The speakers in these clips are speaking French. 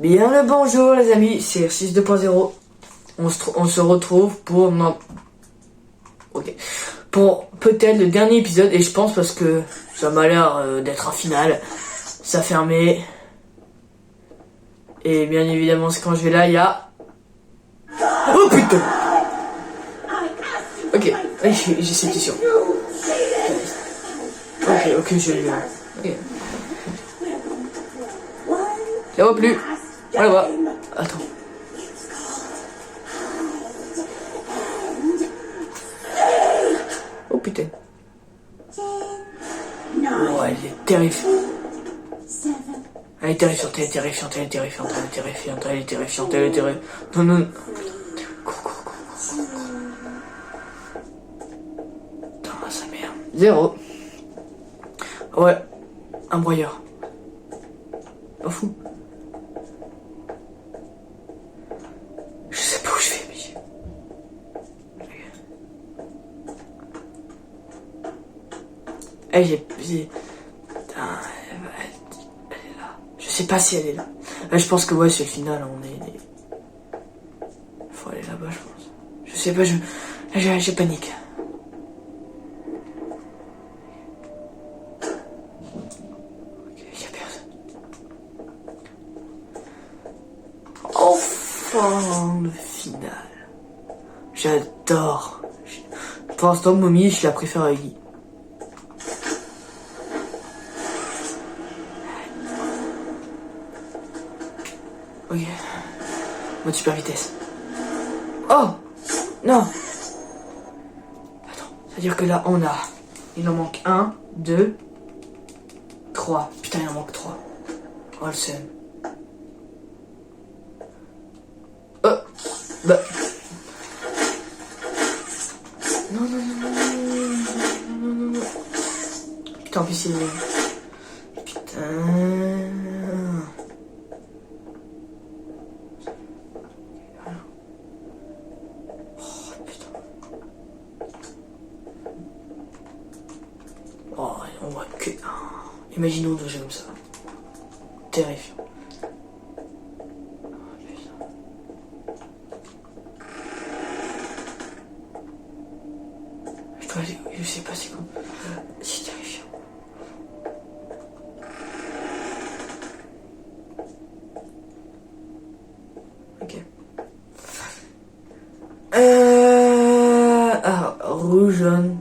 Bien le bonjour les amis, c'est R6 2.0. On se retrouve pour pour peut-être le dernier épisode, et je pense parce que ça m'a l'air d'être un final. Ça fermé. Et bien évidemment, c'est quand je vais là, il y a... Oh putain. Ok, j'ai cette question. Ok, je vais... Ok. Ça va plus. Voilà, va. Attends. Oh putain. Oh, elle est terrifiante. Elle est terrifiante, elle est terrifiante, elle est terrifiante, elle est terrifiante, elle est terrifiante, elle est terrifiante. Non, non. Cours. Putain, sa mère. 0. Ouais. Un broyeur. Pas fou. Je sais pas où je vais, mais... Putain, elle est là. Je sais pas si elle est là. Je pense que ouais, c'est le final. Faut aller là-bas, je pense. Je sais pas, je panique. Ok, y'a personne. Enfin, le final. J'adore. Pour l'instant, Mommy, je la préfère à Iggy. Ok. Mode super vitesse. Oh non. Attends, c'est-à-dire que là, il en manque 1, 2, 3. Putain, il en manque 3. Oh, le seum. Oh bah... Non. Putain, en plus, c'est... Putain... Oh, on voit que... Imaginons deux jeux comme ça. Terrifiant. Je dois aller... Je sais pas c'est quoi. C'est terrifiant. Ok. Rouge, jaune.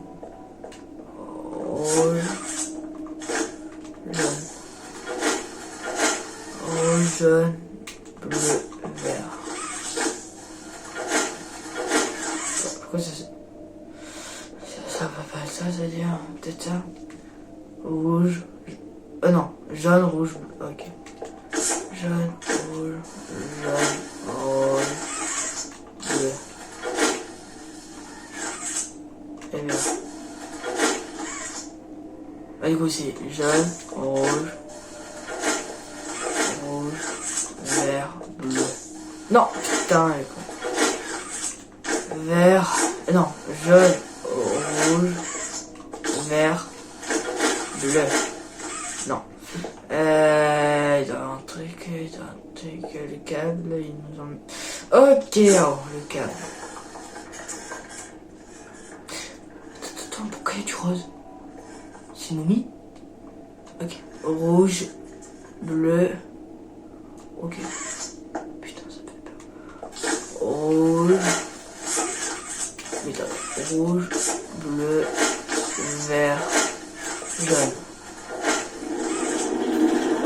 Jaune, bleu, vert. Pourquoi ça va pas être ça, c'est-à-dire peut-être ça. Rouge. Non, jaune, rouge, ok. Jaune, rouge, bleu. Et vert. Ah, du coup, c'est jaune, rouge. Vert, bleu. Non, putain, vert, non, jaune, rouge, vert, bleu. Non. Dans un truc, le câble, ils nous ont... Ok, oh, le câble. Attends, pourquoi il y a du rose? C'est Mommy? Ok. Rouge, bleu... Ok. Putain, ça fait peur. Rouge. Putain. Rouge, bleu, vert, jaune.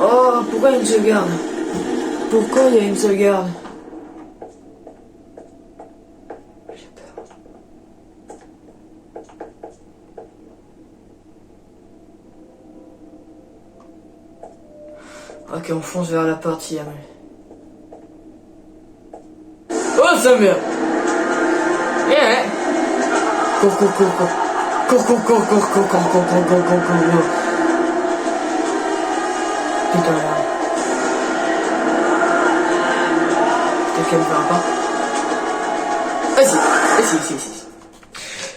Oh, pourquoi il y a une sauvegarde? Pourquoi il y a une sauvegarde? J'ai peur. Ok, on fonce vers la partie. Oh, ça merde. Yeah. Cours. Putain. Quelqu'un me fait un pas.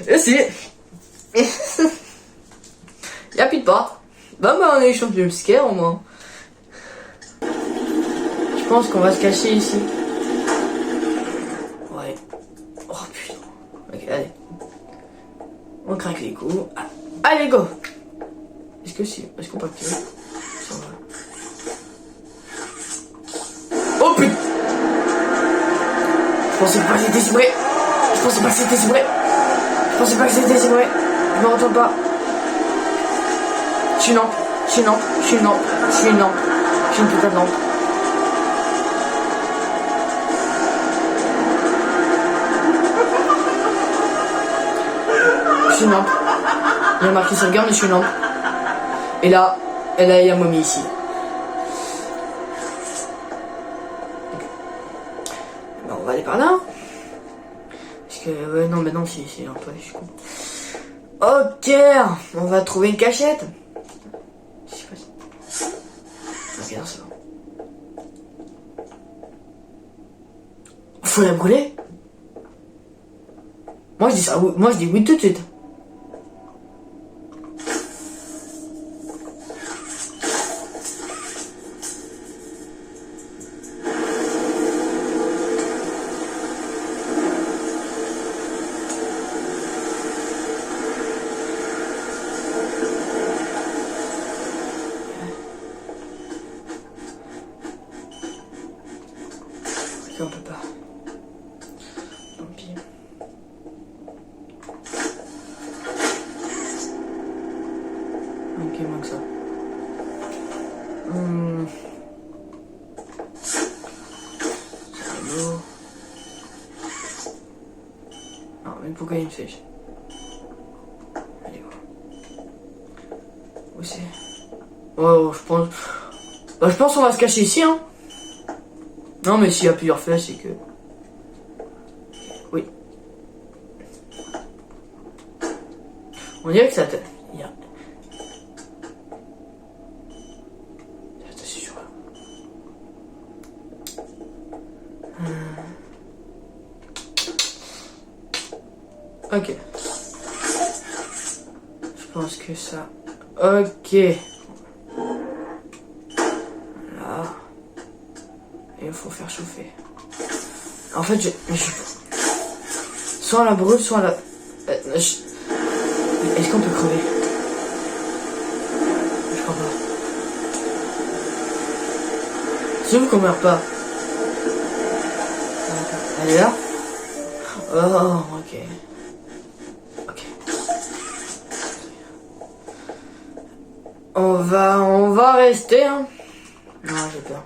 Ah si. Y'a plus de pas. Bah on est champion scare au moins. pense qu'on va se cacher ici. Ouais. Oh putain. Ok, allez. On craque les coups. Allez, go. Est-ce qu'on peut tirer? Ça va. Oh putain. Je pensais pas que c'était si vrai. Je pensais pas que c'était si vrai. Je pensais pas que c'était si vrai. Je me retourne pas. Je suis une lampe. Je suis une lampe. Je suis une lampe. Je suis une lampe. Je suis une putain de lampe. Je suis une lampe. Il y a marqué sauvegarde, mais je suis une lampe. Et là, il y a Mommy ici. Ben, on va aller par là. Parce que, ouais, non, mais non, c'est un peu, je suis con. Ok, on va trouver une cachette. Je sais pas si... Ok, non, c'est bon. Faut la brûler? Moi, je dis ça, moi, je dis oui tout de suite. On peut pas. Tant pis. Ok, moins que ça. C'est lourd. Non, mais pourquoi il me fait? Allez, où c'est? Oh, je pense... Bah, je pense qu'on va se cacher ici, hein. Non, mais s'il y a plusieurs flèches, c'est que... Oui. On dirait que ça... Il y a... C'est sûr. Ok. Je pense que ça... Ok. Là. Et il faut faire chauffer. En fait, soit la brûle, soit la... Est-ce qu'on peut crever? Je crois pas. Sauf qu'on meurt pas. Elle est là? Oh, ok. Ok. On va rester, hein. Non, j'ai peur.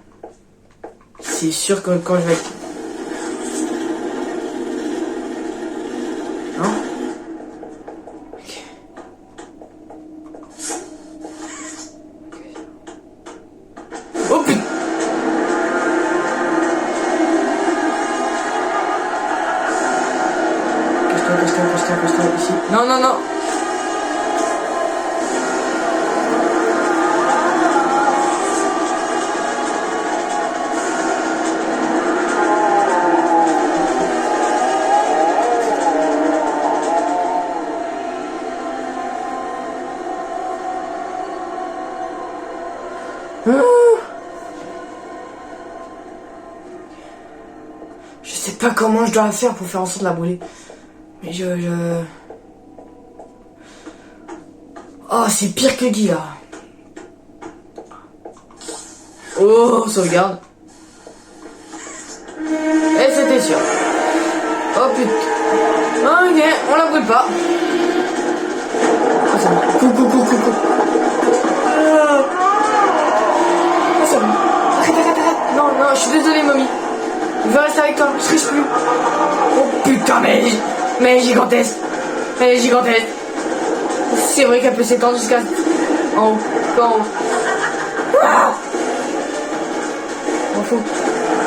C'est sûr que quand je vais... Non? Ok. Oh putain! Cache-toi, ici. Non, non, non! Je sais pas comment je dois faire pour faire en sorte de la brûler. Mais Oh, c'est pire que Guy, là. Oh, sauvegarde. Et c'était sûr. Oh, putain. Ok, on la brûle pas. Oh, c'est bon. Coucou. Oh, c'est bon. Arrête. Non, je suis désolé, Mommy. Je vais rester avec toi, je triche plus. Oh putain, mais elle est gigantesque. C'est vrai qu'elle peut s'étendre jusqu'à en haut. Ah,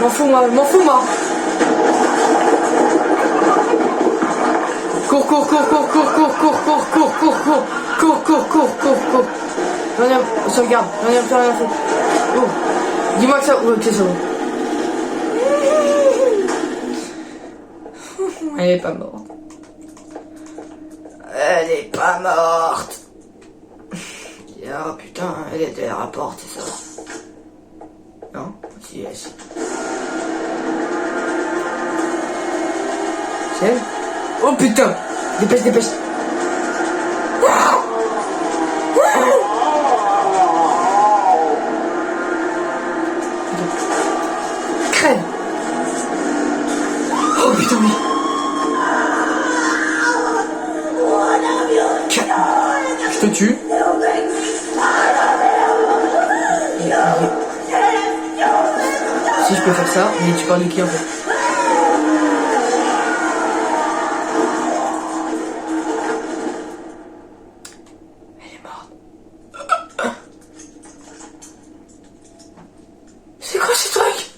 m'en fous, moi. Cours. Sauvegarde, j'en ai plus rien à foutre. Oh, dis-moi que ça... Oh, ok, ça va. Elle est pas morte. Oh putain, elle était à la porte, c'est ça. Non? Si. C'est elle? Oh putain! Dépêche, dépêche! Crève! Oh putain, oui! Je te tue. Si je peux faire ça, mais tu parles de qui en fait? Elle est morte. C'est quoi ce truc?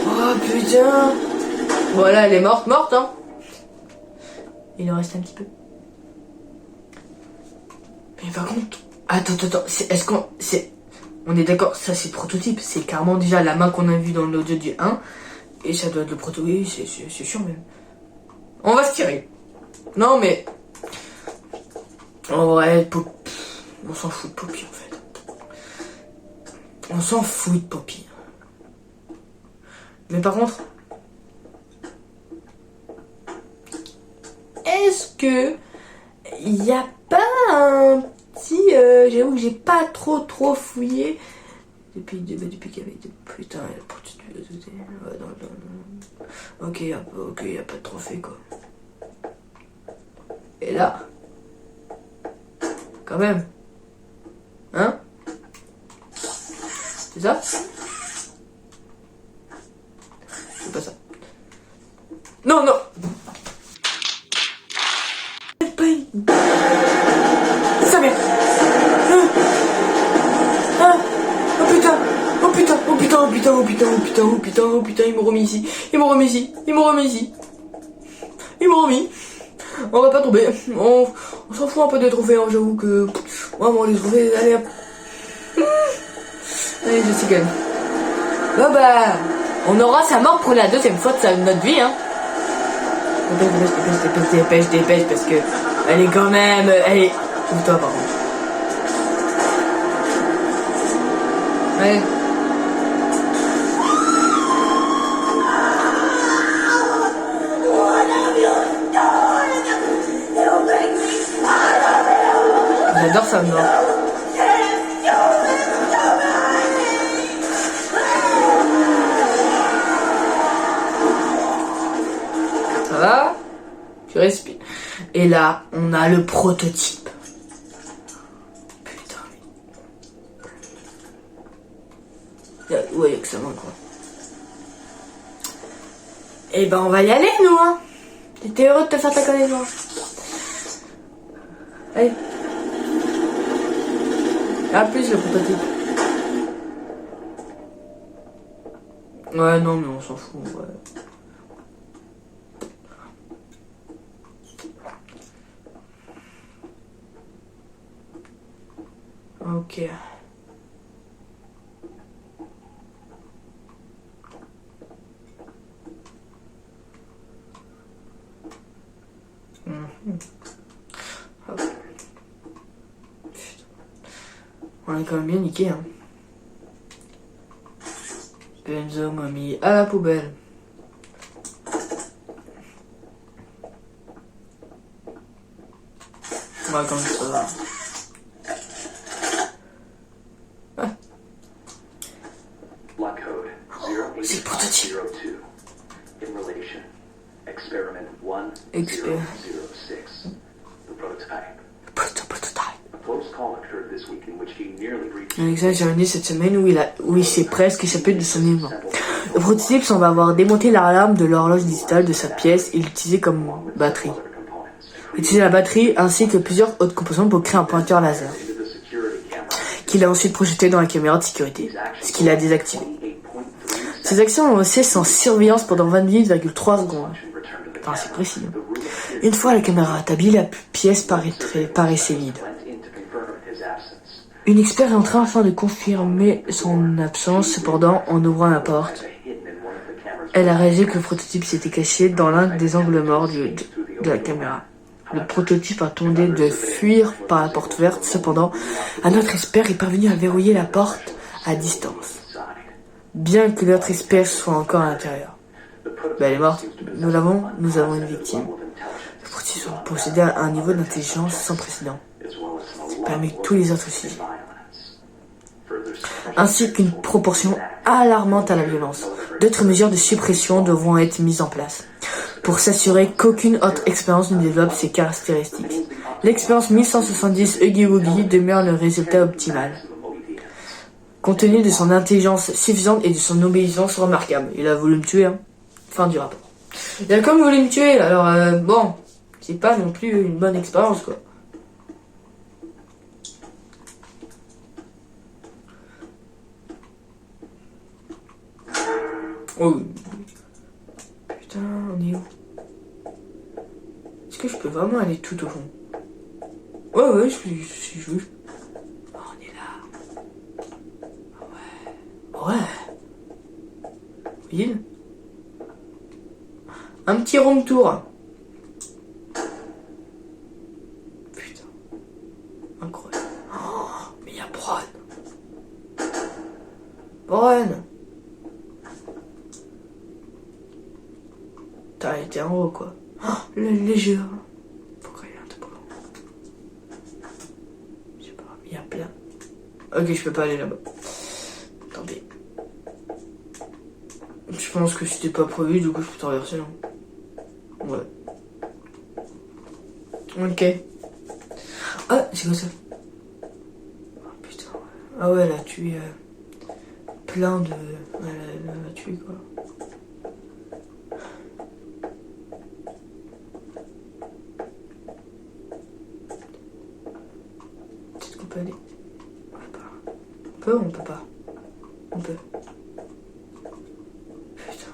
Oh putain. Voilà, elle est morte, hein. Il en reste un petit peu. Mais par contre... Attends. Est-ce qu'on... On est d'accord, ça c'est le prototype. C'est carrément déjà la main qu'on a vue dans l'audio du 1. Et ça doit être le prototype. C'est sûr même. On va se tirer. Non mais... En vrai, on s'en fout de Poppy en fait. On s'en fout de Poppy. Mais par contre... Est-ce que il n'y a pas un petit... j'avoue que j'ai pas trop fouillé depuis qu'il y avait des putain ok, y a pas de trophée quoi. Et là quand même hein, c'est ça, c'est pas ça, non sa mère. Oh putain, ils m'ont remis ici. On va pas tomber. On s'en fout un peu des trophées, hein, j'avoue que... Vraiment, les trophées, allez hop. Allez, je sais quand même. Bon bah, on aura sa mort pour la deuxième fois de notre vie, hein. Dépêche, parce que... Elle est quand même... Elle est... Ouvre-toi par contre. Ouais. J'adore ça, moi. Ça va? Tu respires. Et là, on a le prototype. Putain. Ouais, y'a que ça manque, quoi. Et ben, on va y aller, nous, hein. J'étais heureux de te faire ta connaissance. Allez. À plus, le prototype. Ouais, non, mais on s'en fout, ouais. Ok. Hop. On est quand même bien niqué, hein. Benzo m'a mis à la poubelle. Ouais, comme ça. C'est le prototype. Alexa j'ai revenu cette semaine où il s'est presque échappé de son élément. Le prototype semble avoir démonté l'alarme de l'horloge digitale de sa pièce et l'utiliser comme batterie. Utiliser la batterie ainsi que plusieurs autres composants pour créer un pointeur laser, qu'il a ensuite projeté dans la caméra de sécurité, ce qu'il a désactivé. Ces actions ont laissé sans surveillance pendant 28,3 secondes. Enfin, c'est précis. Une fois la caméra établie, la pièce paraissait vide. Une expert est entrée afin de confirmer son absence. Cependant, en ouvrant la porte, elle a réalisé que le prototype s'était caché dans l'un des angles morts de la caméra. Le prototype a tenté de fuir par la porte ouverte. Cependant, un autre expert est parvenu à verrouiller la porte à distance. Bien que l'autre expert soit encore à l'intérieur. Elle est morte. Nous avons une victime. Le prototype possédait un niveau d'intelligence sans précédent, parmi tous les autres sujets, ainsi qu'une proportion alarmante à la violence. D'autres mesures de suppression devront être mises en place pour s'assurer qu'aucune autre expérience ne développe ces caractéristiques. L'expérience 1170 Huggy Wuggy demeure le résultat optimal, compte tenu de son intelligence suffisante et de son obéissance remarquable. Il a voulu me tuer, hein. Fin du rapport. Il a comme voulu me tuer, alors bon, c'est pas non plus une bonne expérience, quoi. Oh. Putain, on est où? Est-ce que je peux vraiment aller tout au fond? Ouais, je suis juste. Oh, on est là. Ouais. Ville. Un petit room tour. Putain. Incroyable. Oh, mais il y a Bron. Bron. T'as été en haut, quoi. Oh, les jeux. Pourquoi il y a un toboggan? Je sais pas, il y a plein. Ok, je peux pas aller là-bas. Tant pis. Je pense que c'était pas prévu, du coup je peux traverser, non? Ouais. Ok. Ah, c'est quoi ça? Oh putain. Ah ouais, elle a tué plein de... Elle a tué, quoi. Peut-être qu'on peut aller. On peut ou on peut pas? On peut. Putain.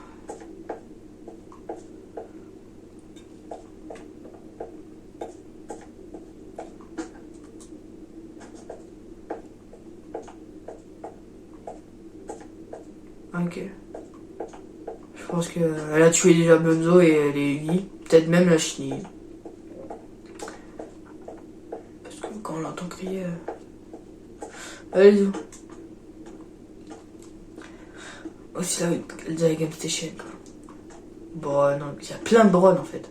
Ok. Je pense qu'elle a tué déjà Bunzo et les Huggy. Peut-être même la chenille. Parce que quand on l'entend crier... Allez-y. Aussi là, elle dit à la Game Station, quoi. Bon, non, il y a plein de Bron en fait.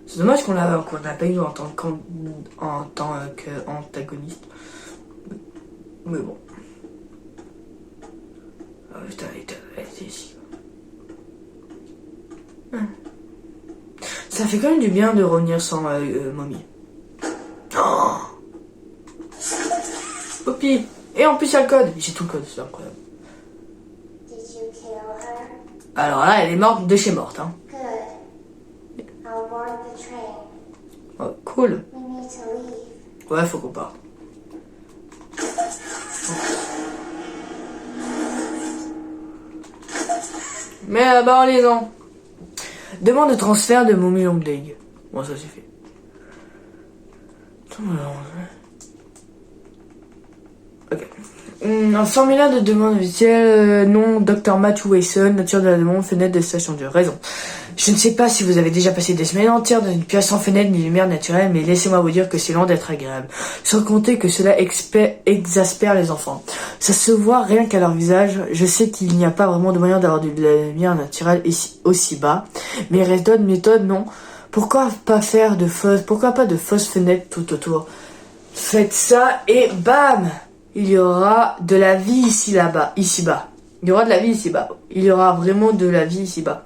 C'est dommage qu'on n'a pas eu en tant qu'antagoniste. Mais bon. Ah putain, elle était ici. Ça fait quand même du bien de revenir sans Mommy. Oh Poppy. Et en plus il y a le code. J'ai tout le code, c'est incroyable. Alors là, elle est morte de chez morte, hein. Oh, cool. Ouais, faut qu'on parte. Mais là-bas, les gens. Demande de transfert de Mommy Long Leg. Bon, ça c'est fait. Ok. Un formulaire de demande officielle, nom Dr. Matthew Wason, nature de la demande, fenêtre de station de raison. Je ne sais pas si vous avez déjà passé des semaines entières dans une pièce sans fenêtre ni lumière naturelle, mais laissez-moi vous dire que c'est loin d'être agréable. Sans compter que cela exaspère les enfants. Ça se voit rien qu'à leur visage. Je sais qu'il n'y a pas vraiment de moyen d'avoir de la lumière naturelle ici, aussi bas, mais il reste d'autres méthodes, non? Pourquoi pas de fausses fenêtres tout autour? Faites ça et bam! Il y aura de la vie ici-bas. Il y aura de la vie ici-bas. Il y aura vraiment de la vie ici-bas.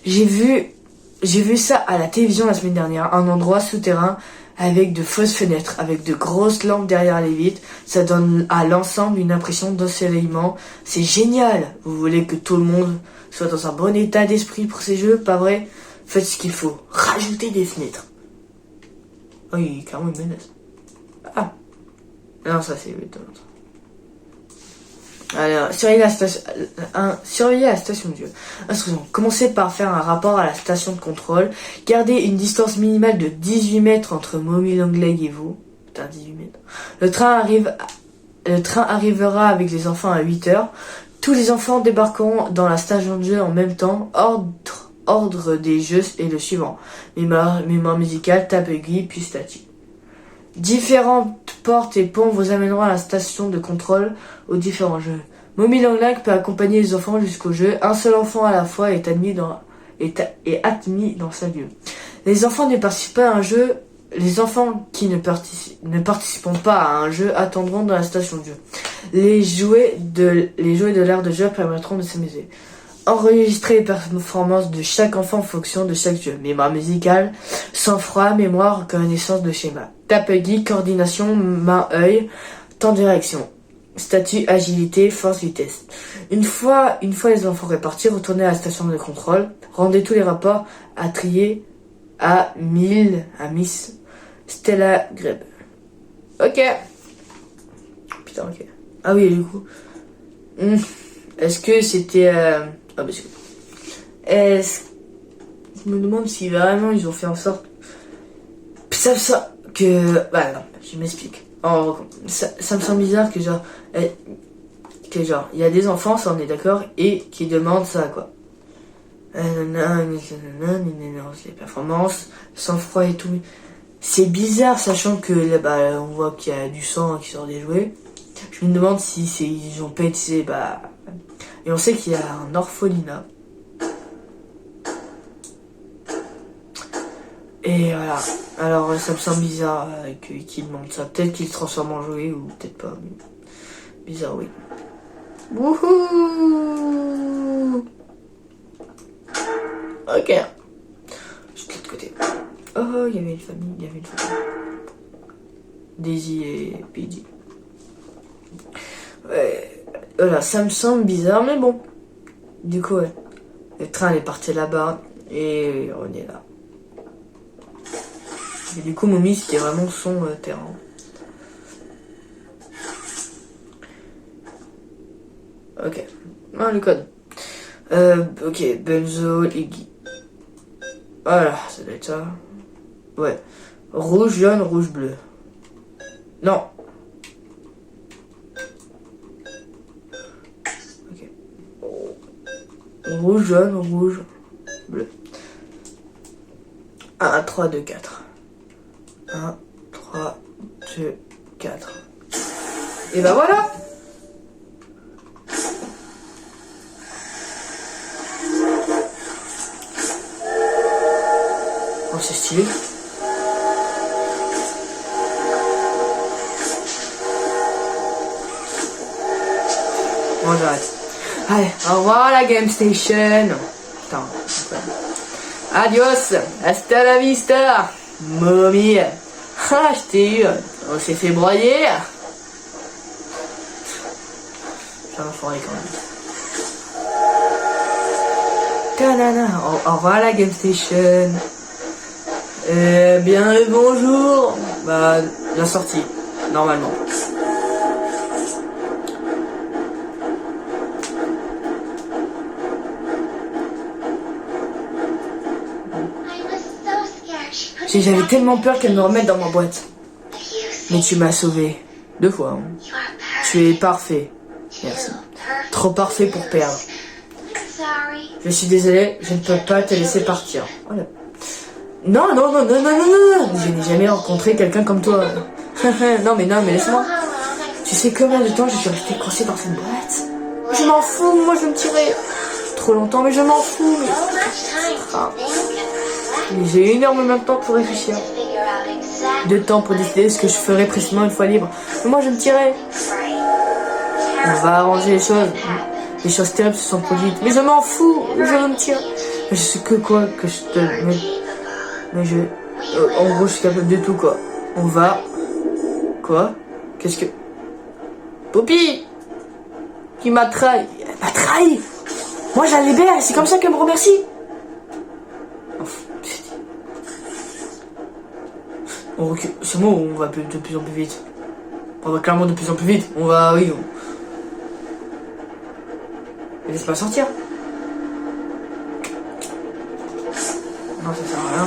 J'ai vu ça à la télévision la semaine dernière. Un endroit souterrain avec de fausses fenêtres, avec de grosses lampes derrière les vitres. Ça donne à l'ensemble une impression d'ensoleillement. C'est génial. Vous voulez que tout le monde soit dans un bon état d'esprit pour ces jeux, pas vrai? Faites ce qu'il faut. Rajoutez des fenêtres. Oh, il y a carrément une menace. Ah. Non, ça c'est étonnant. Alors, surveillez la station de jeu. Instruction. Commencez par faire un rapport à la station de contrôle. Gardez une distance minimale de 18 mètres entre Mommy Long Leg et vous. Putain, 18 mètres. Le train arrivera avec les enfants à 8 heures. Tous les enfants débarqueront dans la station de jeu en même temps. L'ordre des jeux est le suivant. Mémoire musicale, tape aiguille, puis statique. Différentes portes et ponts vous amèneront à la station de contrôle aux différents jeux. Mommy Long Lang peut accompagner les enfants jusqu'au jeu. Un seul enfant à la fois est admis dans sa lieu. Les enfants ne participent pas à un jeu. Les enfants qui ne participent pas à un jeu attendront dans la station de jeu. Les jouets de l'aire de jeu permettront de s'amuser. Enregistrer les performances de chaque enfant en fonction de chaque jeu. Mémoire musicale, sang-froid, mémoire, connaissance de schéma. Tape aiguille, coordination, main-œil, temps de réaction. Statut, agilité, force, vitesse. Une fois les enfants répartis, retournez à la station de contrôle. Rendez tous les rapports à trier à Miss Stella Greb. Ok. Putain, ok. Ah oui, du coup. Est-ce que c'était... Ah bah c'est... Je me demande si vraiment ils ont fait en sorte... Ça que... Bah non, je m'explique. Ça me semble bizarre que genre... il y a des enfants, ça on est d'accord, et qui demandent ça, quoi. Les performances, sang-froid et tout. C'est bizarre, sachant que là-bas, on voit qu'il y a du sang qui sort des jouets. Je me demande si ils ont pété, et on sait qu'il y a un orphelinat. Et voilà. Alors, ça me semble bizarre qu'ils demandent ça. Peut-être qu'ils se transforment en jouet, ou peut-être pas. Mais... bizarre, oui. Wouhou! Ok. Je quitte de côté. Oh, il y avait une famille, Daisy et Pidgey. Ouais. Voilà, ça me semble bizarre, mais bon. Du coup, ouais. Le train est parti là-bas, et on est là. Et du coup, Mommy, c'était vraiment son terrain. Ok. Ah, le code. Ok, Benzo, Iggy. Voilà, ça doit être ça. Ouais. Rouge, jaune, rouge, bleu. Non. Ok. Rouge, jaune, rouge, bleu. 1, 3, 2, 4. 1, 3, 2, 4. Et bah voilà! Oh, c'est stylé. Bon, j'arrête. Allez, au revoir la Game Station. Putain, adios, hasta la vista, Mommy. Ah, je t'ai eu. On s'est fait broyer. Ça va foirer quand même. Tanana, au revoir la Game Station. Bien le bonjour. Bah, la sortie, normalement. J'avais tellement peur qu'elle me remette dans ma boîte. Mais tu m'as sauvé. 2 fois. Hein. Tu es parfait. Merci. Trop parfait pour perdre. Je suis désolée, je ne peux pas te laisser partir. Voilà. Non. Je n'ai jamais rencontré quelqu'un comme toi. non, mais laisse-moi. Tu sais combien de temps je suis restée coincée dans cette boîte? Je m'en fous, moi je vais me tirer. Trop longtemps, mais je m'en fous. J'ai énormément de temps pour réfléchir. De temps pour décider ce que je ferai précisément une fois libre. Mais moi je me tirais. On va arranger les choses. Les choses terribles se sont produites. Mais je m'en fous. Je veux me tirer. Mais je sais que quoi que je te... Mais je... en gros je suis capable de tout quoi. On va... Quoi? Qu'est-ce que... Poppy qui m'a trahi. Elle m'a trahi. Moi j'allais bien. C'est comme ça qu'elle me remercie. On recule. C'est moi où on va de plus en plus vite. On va clairement de plus en plus vite. On va... Oui. Laisse pas sortir. Non, ça sert à rien.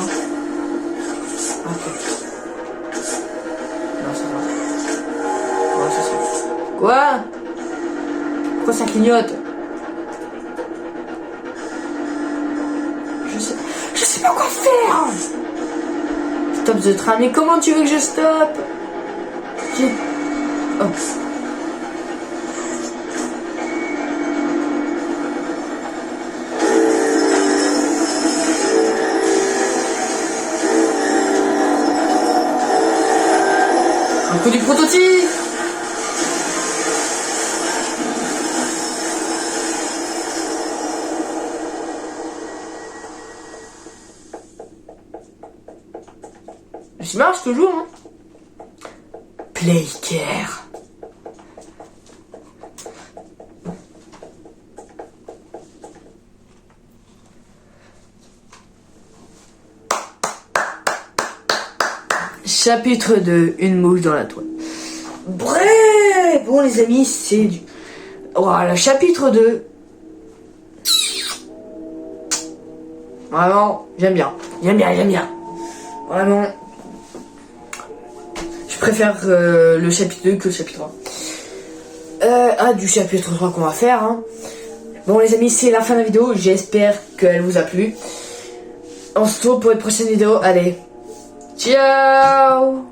Ok. Non, ça va. Ouais, ça sert. Quoi? Pourquoi ça clignote? Je sais pas quoi faire. Stop the train. Mais comment tu veux que je stoppe? Oh. Un coup du prototype. Ça marche toujours, hein. Playcare. Chapitre 2, une mouche dans la toile. Bref, bon les amis, c'est du... Voilà, chapitre 2. Vraiment, j'aime bien. Vraiment. Je préfère le chapitre 2 que le chapitre 3. Du chapitre 3 qu'on va faire. Hein. Bon les amis, c'est la fin de la vidéo. J'espère qu'elle vous a plu. On se retrouve pour une prochaine vidéo. Allez. Ciao.